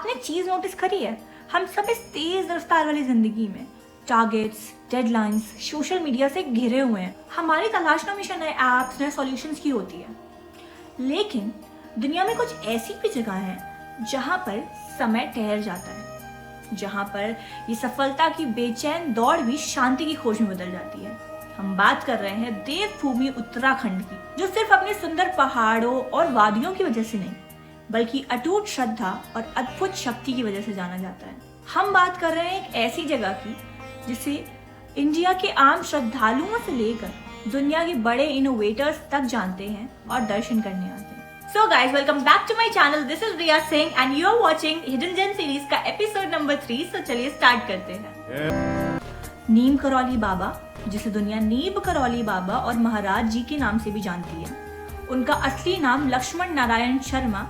आपने चीज नोटिस करी है, हम सब इस तेज रफ्तार वाली जिंदगी में टारगेट्स, डेडलाइंस, सोशल मीडिया से घिरे हुए हैं। हमारी तलाश हमेशा नए ऐप्स, नए सॉल्यूशंस की होती है, लेकिन दुनिया में कुछ ऐसी भी जगह है जहाँ पर समय ठहर जाता है, जहाँ पर ये सफलता की बेचैन दौड़ भी शांति की खोज में बदल जाती है। हम बात कर रहे हैं देवभूमि उत्तराखंड की, जो सिर्फ अपने सुंदर पहाड़ों और वादियों की वजह से नहीं, बल्कि अटूट श्रद्धा और अद्भुत शक्ति की वजह से जाना जाता है। हम बात कर रहे हैं एक ऐसी जगह की जिसे इंडिया के आम श्रद्धालुओं से लेकर दुनिया के बड़े इनोवेटर्स तक जानते हैं और दर्शन करने आते हैं। So guys, welcome back to my channel. This is Riya Singh and you are watching hidden gem series का एपिसोड नंबर 3। तो चलिए स्टार्ट करते हैं। नीम करौली बाबा, जिसे दुनिया नीम करौली बाबा और महाराज जी के नाम से भी जानती है, उनका असली नाम लक्ष्मण नारायण शर्मा,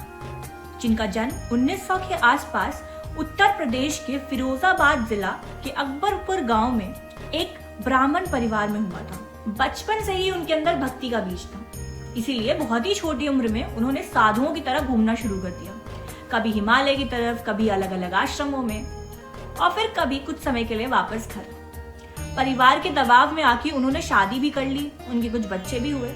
जिनका जन्म 1900 के आसपास उत्तर प्रदेश के फिरोजाबाद जिला के अकबरपुर गांव में एक ब्राह्मण परिवार में हुआ था। बचपन से ही उनके अंदर भक्ति का बीज था, इसीलिए बहुत ही छोटी उम्र में उन्होंने साधुओं की तरह घूमना शुरू कर दिया। कभी हिमालय की तरफ, कभी अलग अलग आश्रमों में, और फिर कभी कुछ समय के लिए वापस घर। परिवार के दबाव में आके उन्होंने शादी भी कर ली, उनके कुछ बच्चे भी हुए,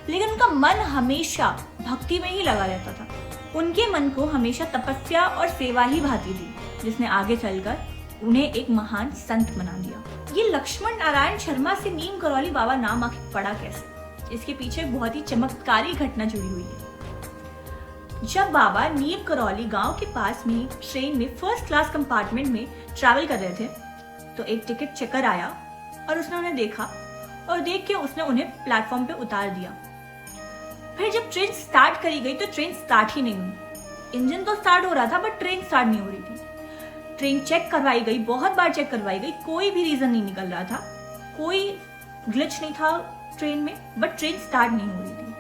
लेकिन उनका मन हमेशा भक्ति में ही लगा रहता था। उनके मन को हमेशा तपस्या और सेवा ही भाती थी, जिसने आगे चलकर उन्हें एक महान संत बना दिया। ये लक्ष्मण नारायण शर्मा से नीम करौली बाबा नाम आखिर पड़ा कैसे, इसके पीछे बहुत ही चमत्कारी घटना जुड़ी हुई है। जब बाबा नीम करौली गांव के पास में ट्रेन में फर्स्ट क्लास कंपार्टमेंट में ट्रैवल कर रहे थे, तो एक टिकट चेकर आया और उसने उन्हें देखा, और देख के उसने उन्हें प्लेटफॉर्म पे उतार दिया। फिर जब ट्रेन स्टार्ट करी गई तो ट्रेन स्टार्ट ही नहीं हुई। इंजन तो स्टार्ट हो रहा था, बट ट्रेन स्टार्ट नहीं हो रही थी। ट्रेन चेक करवाई गई, बहुत बार चेक करवाई गई, कोई भी रीजन नहीं निकल रहा था, कोई ग्लिच नहीं था ट्रेन में, बट ट्रेन स्टार्ट नहीं हो रही थी।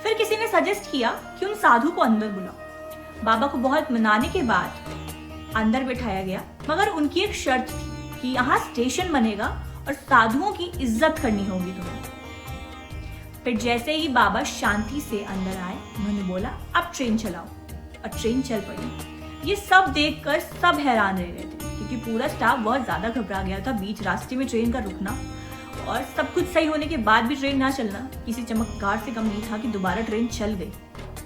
फिर किसी ने सजेस्ट किया कि उन साधु को अंदर बुलाओ। बाबा को बहुत मनाने के बाद अंदर बैठाया गया, मगर उनकी एक शर्त थी कि यहाँ स्टेशन बनेगा और साधुओं की इज्जत करनी होगी तुम्हें। फिर जैसे ही बाबा शांति से अंदर आए, उन्होंने बोला अब ट्रेन चलाओ, और ट्रेन चल पड़ी। ये सब देखकर सब हैरान रह गए थे, क्योंकि पूरा स्टाफ बहुत ज्यादा घबरा गया था। बीच रास्ते में ट्रेन का रुकना और सब कुछ सही होने के बाद भी ट्रेन ना चलना किसी चमत्कार से कम नहीं था कि दोबारा ट्रेन चल गई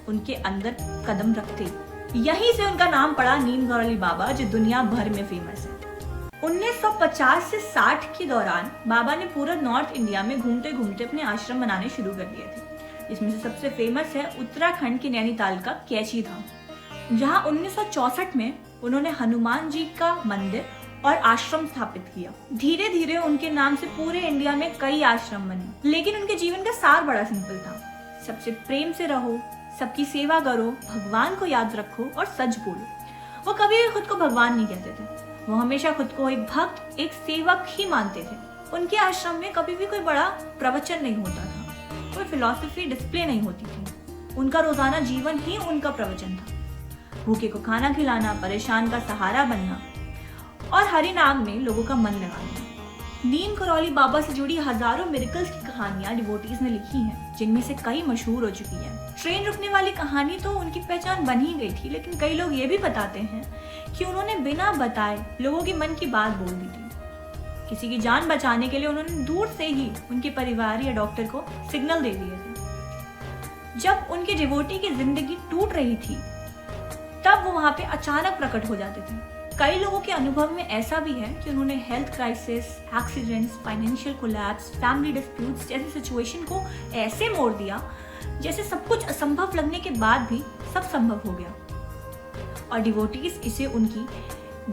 उनके अंदर कदम रखते। यहीं से उनका नाम पड़ा नीम करौली बाबा, जो दुनिया भर में फेमस है। 1950 से 60 के दौरान बाबा ने पूरा नॉर्थ इंडिया में घूमते घूमते अपने आश्रम बनाने शुरू कर दिए थे। इसमें से सबसे फेमस है उत्तराखंड के नैनीताल का कैची धाम, जहां 1964 में उन्होंने हनुमान जी का मंदिर और आश्रम स्थापित किया। धीरे धीरे उनके नाम से पूरे इंडिया में कई आश्रम बने, लेकिन उनके जीवन का सार बड़ा सिंपल था। सबसे प्रेम से रहो, सबकी सेवा करो, भगवान को याद रखो और सच बोलो। वो कभी भी खुद को भगवान नहीं कहते थे, वो हमेशा खुद को एक भक्त, एक सेवक ही मानते थे। उनके आश्रम में कभी भी कोई बड़ा प्रवचन नहीं होता था, कोई फिलॉसफी डिस्प्ले नहीं होती थी। उनका रोजाना जीवन ही उनका प्रवचन था। भूखे को खाना खिलाना, परेशान का सहारा बनना और हरि नाम में लोगों का मन लगाना। नीम करौली बाबा से जुड़ी हजारों मिरेकल्स की कहानियां डिवोटीज ने लिखी हैं, जिनमें से कई मशहूर हो चुकी हैं। ट्रेन रुकने वाली कहानी तो उनकी पहचान बन ही गई थी, लेकिन कई लोग ये भी बताते हैं कि उन्होंने बिना बताए लोगों के मन की बात बोल दी थी। किसी की जान बचाने के लिए उन्होंने दूर से ही उनके परिवार या डॉक्टर को सिग्नल दे दिए थे। जब उनके डिवोटी की जिंदगी टूट रही थी, तब वो वहां पे अचानक प्रकट हो जाते थे। कई लोगों के अनुभव में ऐसा भी है कि उन्होंने health crisis, accidents, financial collapse, family disputes जैसी सिचुएशन को ऐसे मोड़ दिया जैसे सब कुछ असंभव लगने के बाद भी सब संभव हो गया। और डिवोटीज इसे उनकी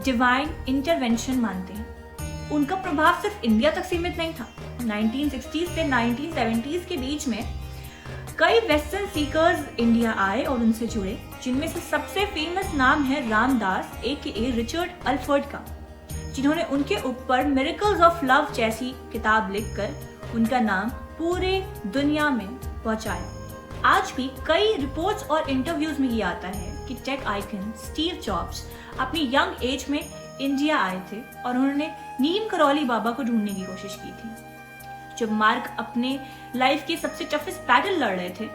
डिवाइन इंटरवेंशन मानते हैं। उनका प्रभाव सिर्फ इंडिया तक सीमित नहीं था। 1960s से 1970s के बीच में कई वेस्टर्न सीकर्स इंडिया आए और उनसे जुड़े, जिनमें से सबसे फेमस नाम है रामदास AKA रिचर्ड अल्फर्ड का, जिन्होंने उनके ऊपर मिरेकल्स ऑफ लव जैसी किताब लिखकर उनका नाम पूरे दुनिया में पहुंचाया। आज भी कई रिपोर्ट्स और इंटरव्यूज में ये आता है कि टेक आइकन स्टीव जॉब्स अपनी यंग एज में इंडिया आए थे और उन्होंने नीम करौली बाबा को ढूंढने की कोशिश की थी। जब मार्क अपने लाइफ के सबसे टफेस्ट बैटल लड़ रहे थे,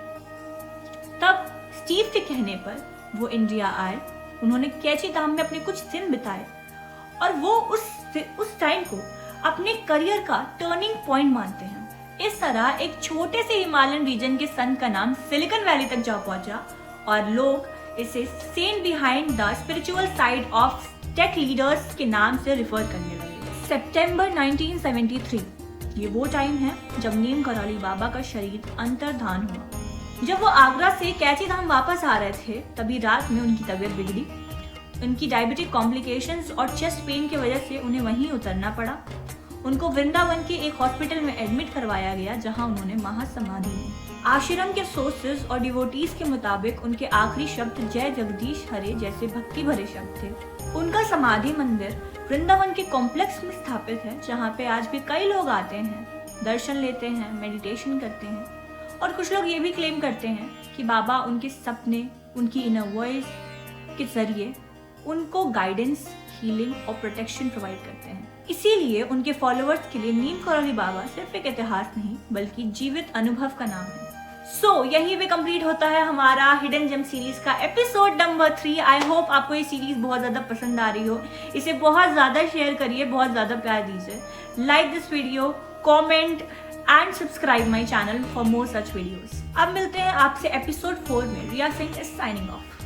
तब स्टीव के कहने पर वो इंडिया आए उन्होंने कैची धाम में अपने कुछ दिन बिताए और वो उस टाइम को अपने करियर का टर्निंग पॉइंट मानते हैं। इस तरह एक छोटे से हिमालयन रीजन के संत का नाम सिलिकॉन वैली तक जा पहुंचा और लोग इसे saint behind the spiritual side of tech leaders के नाम से रिफर करने लगे। सितंबर 1973 ये वो टाइम है जब नीम करौली बाबा का शरीर अंतर्धान हुआ। जब वो आगरा से कैची धाम वापस आ रहे थे तभी रात में उनकी तबीयत बिगड़ी। उनकी डायबिटिक कॉम्प्लिकेशंस और चेस्ट पेन की वजह से उन्हें वहीं उतरना पड़ा। उनको वृंदावन के एक हॉस्पिटल में एडमिट करवाया गया जहां उन्होंने महासमाधि ली। आश्रम के सोर्सेज और डिवोटीज के मुताबिक उनके आखिरी शब्द जय जगदीश हरे जैसे भक्ति भरे शब्द थे। उनका समाधि मंदिर वृंदावन के कॉम्प्लेक्स में स्थापित है जहाँ पे आज भी कई लोग आते हैं, दर्शन लेते हैं, मेडिटेशन करते हैं और कुछ लोग ये भी क्लेम करते हैं कि बाबा उनके सपने, उनकी इनर वॉइस के जरिए उनको गाइडेंस, हीलिंग और प्रोटेक्शन प्रोवाइड करते हैं। इसीलिए उनके फॉलोअर्स के लिए नीम करौली बाबा सिर्फ एक इतिहास नहीं बल्कि जीवित अनुभव का नाम है। यही पे कंप्लीट होता है हमारा हिडन जेम सीरीज का एपिसोड नंबर 3। आई होप आपको ये सीरीज बहुत ज्यादा पसंद आ रही हो। इसे बहुत ज्यादा शेयर करिए, बहुत ज्यादा प्यार दीजिए। Like this video, comment and subscribe my channel for more such videos. अब मिलते हैं आपसे एपिसोड 4 में। रिया सिंह इज साइनिंग ऑफ।